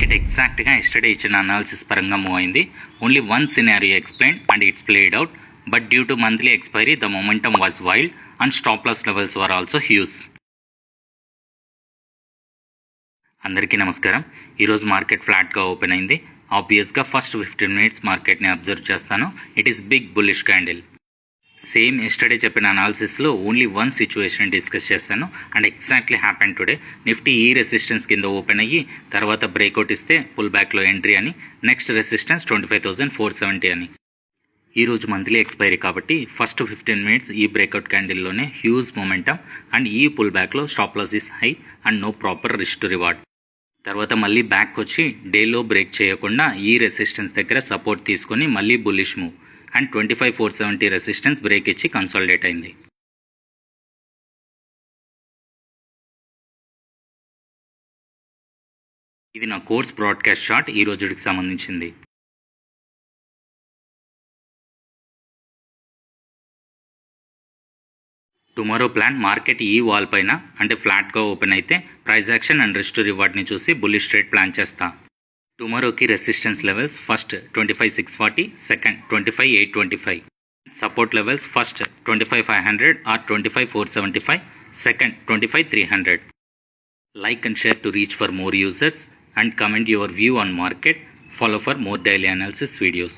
Market ఎగ్జాక్ట్గా yesterday ఇచ్చిన analysis పరంగా మూవ్ అయింది. Only one scenario explain and it's played out. But due to monthly expiry the momentum was wild and stop loss levels were also huge. అందరికీ నమస్కారం. ఈరోజు market ఫ్లాట్గా open అయింది. ఆబ్వియస్గా ఫస్ట్ 15 మినిట్స్ మార్కెట్ని అబ్జర్వ్ చేస్తాను. It is big bullish candle. Same yesterday చెప్పిన అనాలిసిస్లో ఓన్లీ వన్ సిచ్యువేషన్ డిస్కస్ చేశాను and exactly happen today. Nifty ఈ రెసిస్టెన్స్ కింద ఓపెన్ అయ్యి తర్వాత బ్రేక్అవుట్ ఇస్తే పుల్ బ్యాక్లో ఎంట్రీ అని, నెక్స్ట్ రెసిస్టెన్స్ 25,470 అని. ఈరోజు మంత్లీ ఎక్స్పైరీ కాబట్టి ఫస్ట్ 15 మినిట్స్ ఈ బ్రేక్అవుట్ క్యాండిల్లోనే హ్యూజ్ మొమెంటమ్ అండ్ ఈ పుల్ బ్యాక్లో stop loss is high and no proper risk to reward. తర్వాత మళ్ళీ బ్యాక్ వచ్చి డేలో బ్రేక్ చేయకుండా ఈ రెసిస్టెన్స్ దగ్గర సపోర్ట్ తీసుకొని మళ్ళీ bullish move and 25,470 resistance break ఇచ్చి కన్సాలిడేట్ అయింది. ఇది నా కోర్స్ బ్రాడ్కాస్ట్ చార్ట్ ఈ రోజుకి సంబంధించింది. టుమారో ప్లాన్ మార్కెట్ ఈ వాల్ పైన అంటే ఫ్లాట్గా ఓపెన్ అయితే price action and risk to రివార్డ్ని చూసి బుల్లిష్ ట్రేడ్ ప్లాన్ చేస్తా. టుమారోకి resistance levels first 25,640, second 25,825. Support levels first 25,500 or 25,475, second 25,300. Like and share to reach for more users and comment your view on market. Follow for more daily analysis videos.